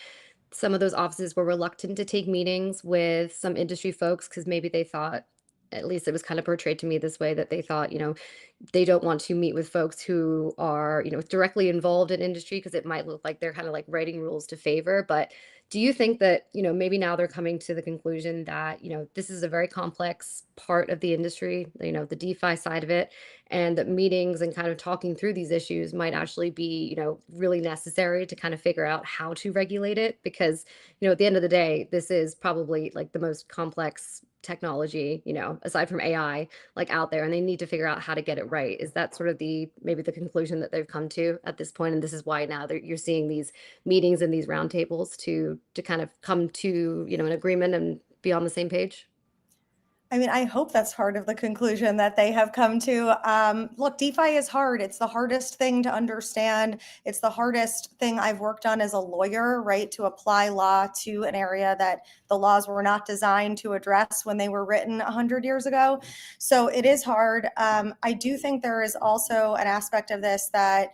Speaker 1: some of those offices were reluctant to take meetings with some industry folks because maybe they thought, at least it was kind of portrayed to me this way, that they thought, they don't want to meet with folks who are, directly involved in industry because it might look like they're kind of like writing rules to favor. But do you think that, maybe now they're coming to the conclusion that, this is a very complex part of the industry, the DeFi side of it, and that meetings and kind of talking through these issues might actually be, really necessary to kind of figure out how to regulate it? Because, at the end of the day, this is probably like the most complex technology, aside from AI, like out there, and they need to figure out how to get it right. Is that sort of maybe the conclusion that they've come to at this point? And this is why now you're seeing these meetings and these roundtables to kind of come to, an agreement and be on the same page?
Speaker 5: I mean, I hope that's part of the conclusion that they have come to. Look, DeFi is hard. It's the hardest thing to understand. It's the hardest thing I've worked on as a lawyer, right? To apply law to an area that the laws were not designed to address when they were written 100 years ago. So it is hard. I do think there is also an aspect of this that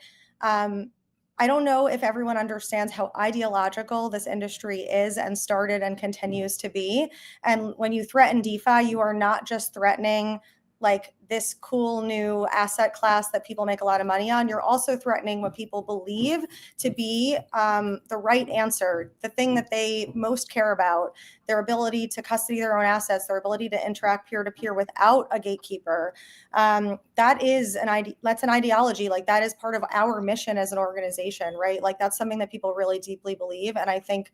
Speaker 5: I don't know if everyone understands how ideological this industry is and started and continues to be. And when you threaten DeFi, you are not just threatening like this cool new asset class that people make a lot of money on. You're also threatening what people believe to be the right answer, the thing that they most care about, their ability to custody their own assets, their ability to interact peer-to-peer without a gatekeeper. That's an ideology. Like that is part of our mission as an organization, right? Like that's something that people really deeply believe. And I think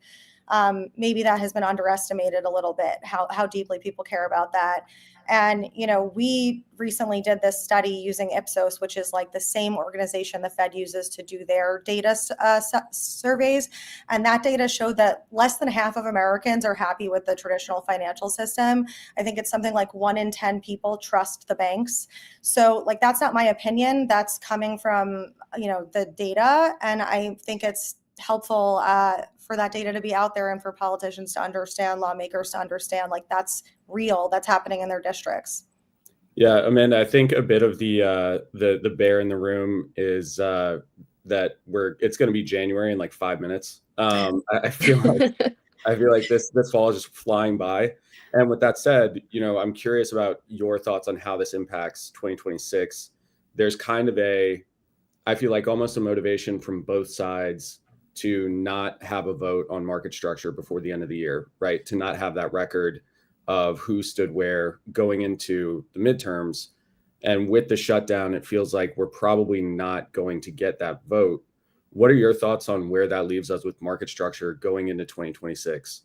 Speaker 5: maybe that has been underestimated a little bit, how deeply people care about that. And, we recently did this study using Ipsos, which is like the same organization the Fed uses to do their data surveys. And that data showed that less than half of Americans are happy with the traditional financial system. I think it's something like 1 in 10 people trust the banks. So like, that's not my opinion. That's coming from, the data. And I think it's helpful for that data to be out there and for politicians to understand, lawmakers to understand, like that's real, that's happening in their districts.
Speaker 3: Yeah, Amanda, I think a bit of the bear in the room is that it's going to be January in like 5 minutes. I feel like this fall is just flying by. And with that said, I'm curious about your thoughts on how this impacts 2026. There's kind of I feel like almost a motivation from both sides to not have a vote on market structure before the end of the year, right? To not have that record of who stood where going into the midterms. And with the shutdown, it feels like we're probably not going to get that vote. What are your thoughts on where that leaves us with market structure going into 2026?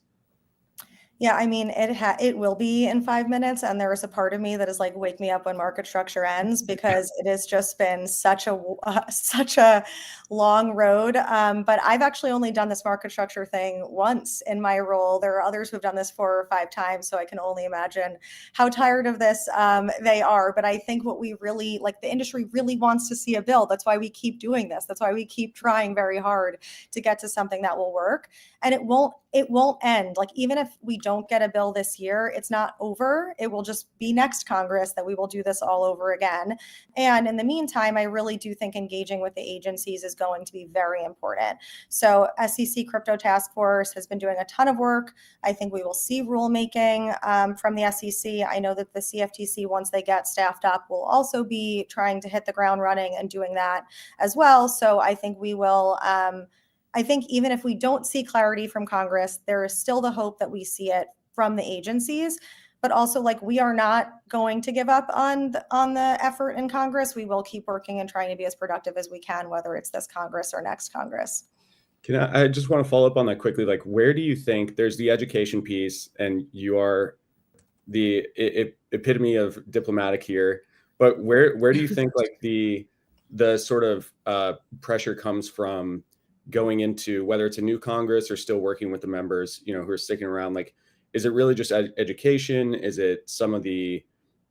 Speaker 5: Yeah, I mean, it will be in 5 minutes, and there is a part of me that is like, wake me up when market structure ends, because it has just been such a long road. But I've actually only done this market structure thing once in my role. There are others who've done this 4 or 5 times, so I can only imagine how tired of this they are. But I think what we really like, the industry really wants to see a bill. That's why we keep doing this. That's why we keep trying very hard to get to something that will work. And it won't end. Like, even if we don't get a bill this year, it's not over. It will just be next Congress that we will do this all over again. And in the meantime, I really do think engaging with the agencies is going to be very important. So SEC Crypto Task Force has been doing a ton of work. I think we will see rulemaking from the SEC. I know that the CFTC, once they get staffed up, will also be trying to hit the ground running and doing that as well. So I think we will I think even if we don't see clarity from Congress, there is still the hope that we see it from the agencies. But also, like, we are not going to give up on the effort in Congress. We will keep working and trying to be as productive as we can, whether it's this Congress or next Congress.
Speaker 3: I just want to follow up on that quickly. Like, where do you think there's the education piece, and you are the epitome of diplomatic here, but where do you think like the sort of pressure comes from going into, whether it's a new Congress or still working with the members, who are sticking around? Like, is it really just education? Is it some of the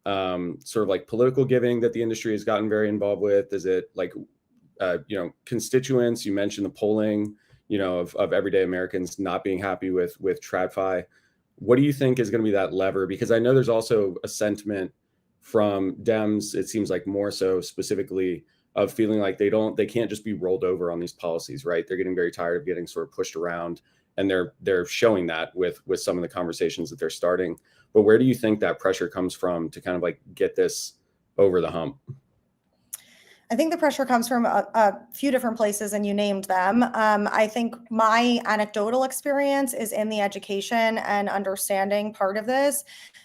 Speaker 3: sort of like political giving that the industry has gotten very involved with? Is it like, constituents? You mentioned the polling, of everyday Americans not being happy with TradFi. What do you think is going to be that lever? Because I know there's also a sentiment from Dems, it seems like more so specifically, of feeling like they can't just be rolled over on these policies, right? They're getting very tired of getting sort of pushed around, and they're showing that with some of the conversations that they're starting. But where do you think that pressure comes from to kind of like get this over the hump?
Speaker 5: I think the pressure comes from a few different places, and you named them. I think my anecdotal experience is in the education and understanding part of this.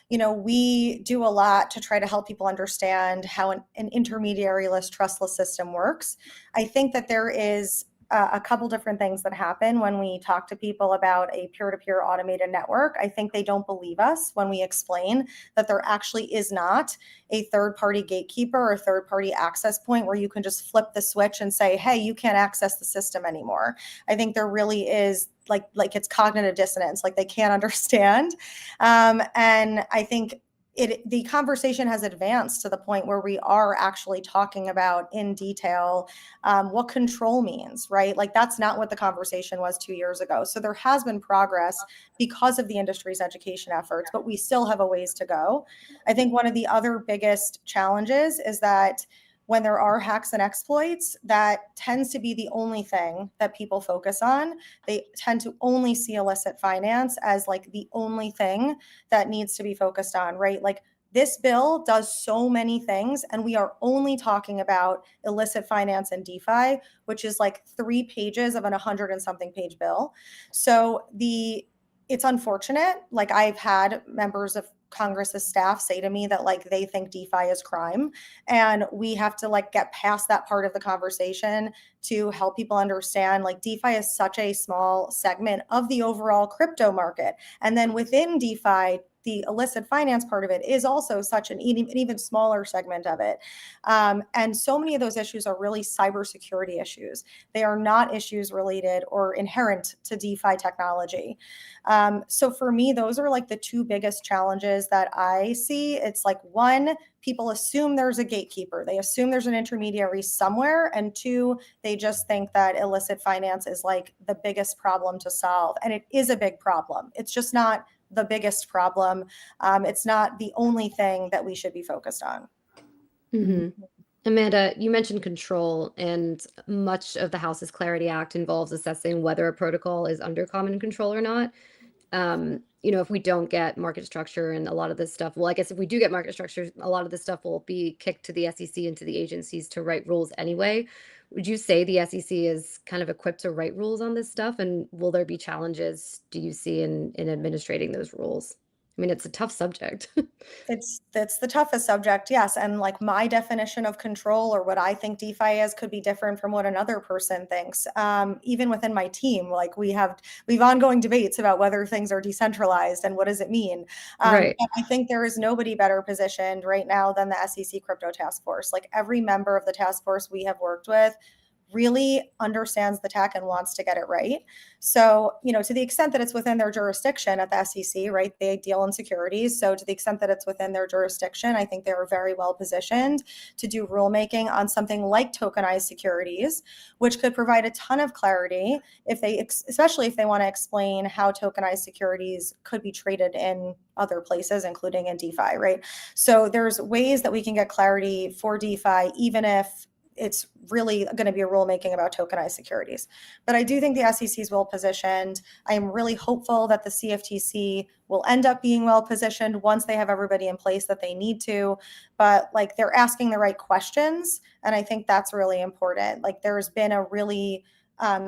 Speaker 5: We do a lot to try to help people understand how an intermediary-less, trustless system works. I think that there is a couple different things that happen when we talk to people about a peer-to-peer automated network. I think they don't believe us when we explain that there actually is not a third-party gatekeeper or third-party access point where you can just flip the switch and say, hey, you can't access the system anymore. I think there really is like it's cognitive dissonance, like they can't understand. And I think the conversation has advanced to the point where we are actually talking about in detail what control means, right? Like that's not what the conversation was 2 years ago. So there has been progress because of the industry's education efforts, but we still have a ways to go. I think one of the other biggest challenges is that when there are hacks and exploits, that tends to be the only thing that people focus on. They tend to only see illicit finance as like the only thing that needs to be focused on, right? Like this bill does so many things, and we are only talking about illicit finance and DeFi, which is like 3 pages of an 100 and something page bill. So it's unfortunate. Like I've had members of Congress's staff say to me that like they think DeFi is crime, and we have to like get past that part of the conversation to help people understand like DeFi is such a small segment of the overall crypto market. And then within DeFi, the illicit finance part of it is also such an even smaller segment of it. And so many of those issues are really cybersecurity issues. They are not issues related or inherent to DeFi technology. So for me, those are like the 2 biggest challenges that I see. It's like 1, people assume there's a gatekeeper. They assume there's an intermediary somewhere. And 2, they just think that illicit finance is like the biggest problem to solve. And it is a big problem. It's just not the biggest problem. It's not the only thing that we should be focused on.
Speaker 1: Mm-hmm. Amanda, you mentioned control, and much of the House's Clarity Act involves assessing whether a protocol is under common control or not. If we don't get market structure and a lot of this stuff, well, I guess if we do get market structure, a lot of this stuff will be kicked to the SEC and to the agencies to write rules anyway. Would you say the SEC is kind of equipped to write rules on this stuff? And will there be challenges, do you see, in administrating those rules? I mean, it's a tough subject.
Speaker 5: It's the toughest subject, yes. And like my definition of control or what I think DeFi is could be different from what another person thinks. Even within my team, like we've ongoing debates about whether things are decentralized and what does it mean.
Speaker 1: Right.
Speaker 5: And I think there is nobody better positioned right now than the SEC Crypto Task Force. Like every member of the task force we have worked with really understands the tech and wants to get it right. So, to the extent that it's within their jurisdiction at the SEC, right, they deal in securities. So to the extent that it's within their jurisdiction, I think they are very well positioned to do rulemaking on something like tokenized securities, which could provide a ton of clarity especially if they want to explain how tokenized securities could be traded in other places, including in DeFi, right? So there's ways that we can get clarity for DeFi, even if it's really going to be a rulemaking about tokenized securities. But I do think the SEC is well positioned. I am really hopeful that the CFTC will end up being well positioned once they have everybody in place that they need to. But like they're asking the right questions. And I think that's really important. Like there's been a really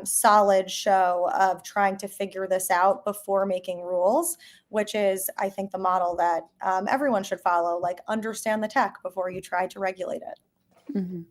Speaker 5: solid show of trying to figure this out before making rules, which is, I think, the model that everyone should follow. Like understand the tech before you try to regulate it.
Speaker 2: Mm-hmm.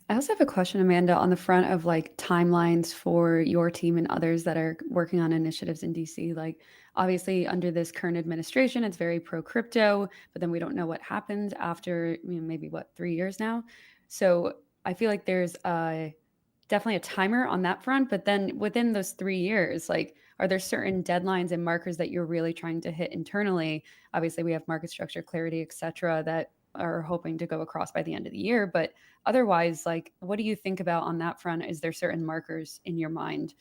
Speaker 2: I also have a question, Amanda, on the front of like timelines for your team and others that are working on initiatives in DC. Like obviously under this current administration, it's very pro crypto, but then we don't know what happens after maybe 3 years now. So I feel like there's definitely a timer on that front, but then within those 3 years, like are there certain deadlines and markers that you're really trying to hit internally? Obviously we have market structure, clarity, et cetera, that are hoping to go across by the end of the year. But otherwise, like, what do you think about on that front? Is there certain markers in your mind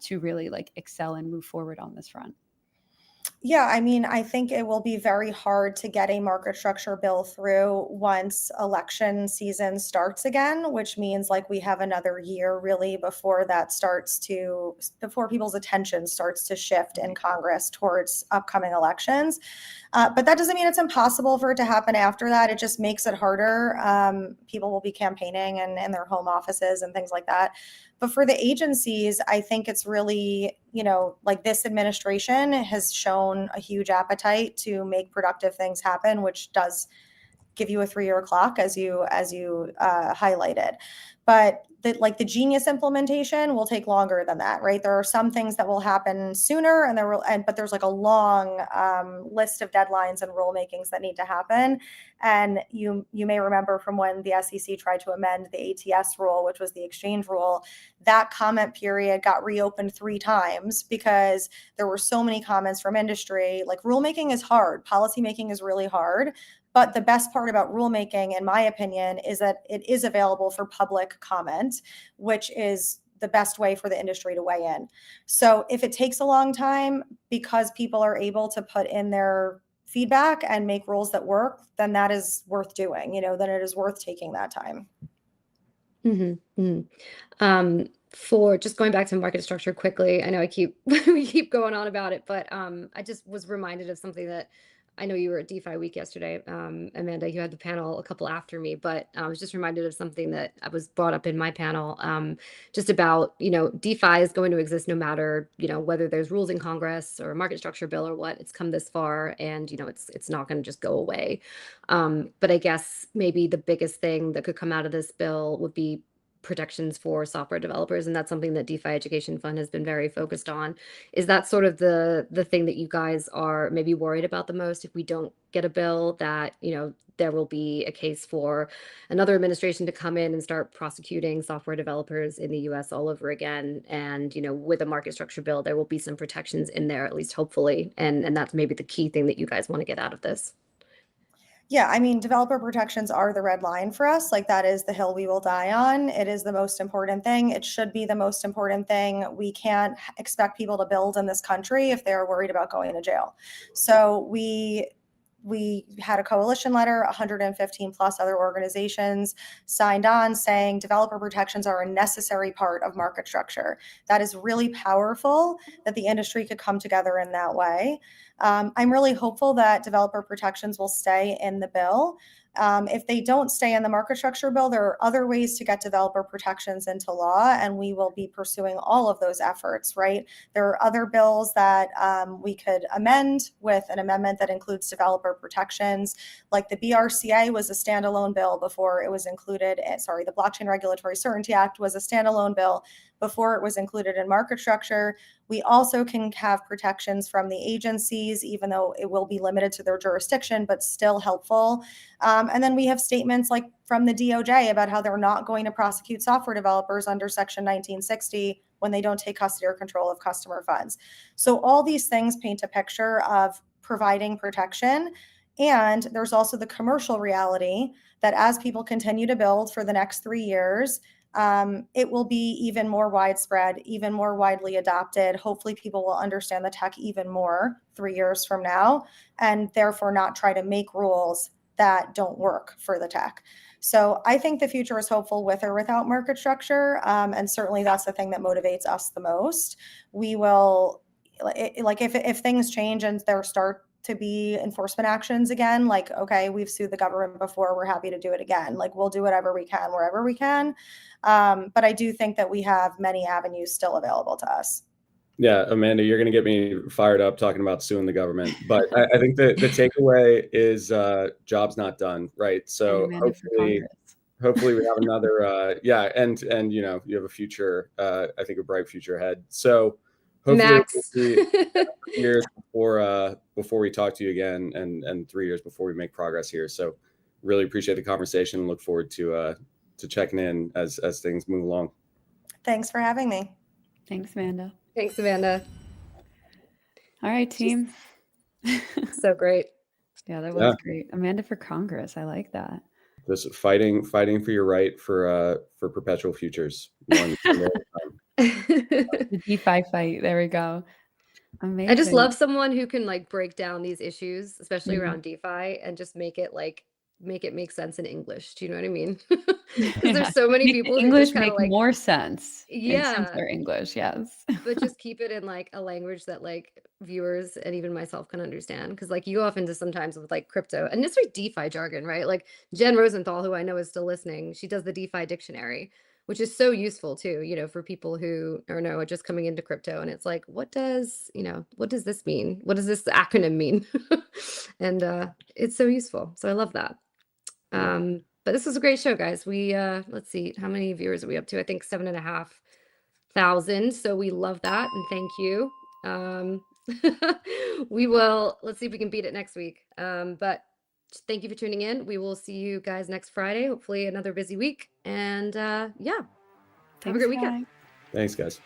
Speaker 2: to really like excel and move forward on this front?
Speaker 5: Yeah, I mean, I think it will be very hard to get a market structure bill through once election season starts again, which means like we have another year really before people's attention starts to shift in Congress towards upcoming elections. But that doesn't mean it's impossible for it to happen after that. It just makes it harder. People will be campaigning in their home offices and things like that. But for the agencies, I think it's really, like this administration has shown a huge appetite to make productive things happen, which does give you a 3-year clock as you highlighted. But the genius implementation will take longer than that, right? There are some things that will happen sooner, but there's like a long list of deadlines and rulemakings that need to happen. And you may remember from when the SEC tried to amend the ATS rule, which was the exchange rule, that comment period got reopened 3 times because there were so many comments from industry. Like, rulemaking is hard. Policymaking is really hard. But the best part about rulemaking, in my opinion, is that it is available for public comment, which is the best way for the industry to weigh in. So if it takes a long time because people are able to put in their feedback and make rules that work, then that is worth doing, then it is worth taking that time.
Speaker 1: For just going back to market structure quickly, I know we keep going on about it, but I just was reminded of something that I know you were at DeFi Week yesterday, Amanda. You had the panel a couple after me, but I was just reminded of something that I was brought up in my panel, just about DeFi is going to exist no matter whether there's rules in Congress or a market structure bill or what. It's come this far, and it's not going to just go away. But I guess maybe the biggest thing that could come out of this bill would be protections for software developers, and that's something that DeFi Education Fund has been very focused on. Is that sort of the thing that you guys are maybe worried about the most if we don't get a bill, that there will be a case for another administration to come in and start prosecuting software developers in the US all over again, and with a market structure bill there will be some protections in there, at least hopefully, and that's maybe the key thing that you guys want to get out of this?
Speaker 5: Yeah, I mean, developer protections are the red line for us. Like, that is the hill we will die on. It is the most important thing. It should be the most important thing. We can't expect people to build in this country if they're worried about going to jail. So we had a coalition letter, 115 plus other organizations signed on saying developer protections are a necessary part of market structure. That is really powerful that the industry could come together in that way. I'm really hopeful that developer protections will stay in the bill. If they don't stay in the market structure bill, there are other ways to get developer protections into law, and we will be pursuing all of those efforts, right? There are other bills that we could amend with an amendment that includes developer protections. Like the BRCA was a standalone bill before it was included. The Blockchain Regulatory Certainty Act was a standalone bill before it was included in market structure. We also can have protections from the agencies, even though it will be limited to their jurisdiction, but still helpful. And then we have statements like from the DOJ about how they're not going to prosecute software developers under Section 1960 when they don't take custody or control of customer funds. So all these things paint a picture of providing protection. And there's also the commercial reality that as people continue to build for the next 3 years, it will be even more widespread, even more widely adopted. Hopefully people will understand the tech even more 3 years from now, and therefore not try to make rules that don't work for the tech. So I think the future is hopeful with or without market structure. And certainly that's the thing that motivates us the most. We will, if things change and there start to be enforcement actions again, like, okay, we've sued the government before, we're happy to do it again. Like, we'll do whatever we can, wherever we can. But I do think that we have many avenues still available to us.
Speaker 3: Yeah, Amanda, you're going to get me fired up talking about suing the government. But I think the takeaway is job's not done, right? So hopefully we have another, and you have a future, I think a bright future ahead. So hopefully
Speaker 1: Max.
Speaker 3: we'll see 3 years before we talk to you again, and 3 years before we make progress here. So really appreciate the conversation and look forward to checking in as things move along.
Speaker 5: Thanks for having me.
Speaker 2: Thanks, Amanda.
Speaker 1: Thanks, Amanda.
Speaker 2: All right, team.
Speaker 1: So great.
Speaker 2: Yeah, that was great. Amanda for Congress. I like that.
Speaker 3: Just fighting for your right for perpetual futures.
Speaker 2: The DeFi fight. There we go. Amazing.
Speaker 1: I just love someone who can break down these issues, especially around DeFi, and just make it make sense in English. Do you know what I mean? Because there's so many people who
Speaker 2: English
Speaker 1: just kind of
Speaker 2: make more sense.
Speaker 1: Yeah,
Speaker 2: in simpler English, yes.
Speaker 1: but just keep it in a language that viewers and even myself can understand. Because you go off into sometimes with crypto and necessarily DeFi jargon, right? Like Jen Rosenthal, who I know is still listening, she does the DeFi dictionary, which is so useful too, for people who are just coming into crypto, and it's what does this mean? What does this acronym mean? And it's so useful. So I love that. But this was a great show, guys. We let's see, how many viewers are we up to? I think 7,500. So we love that, and thank you. Let's see if we can beat it next week. But thank you for tuning in. We will see you guys next Friday. Hopefully another busy week. And have a great weekend.
Speaker 3: Thanks, guys.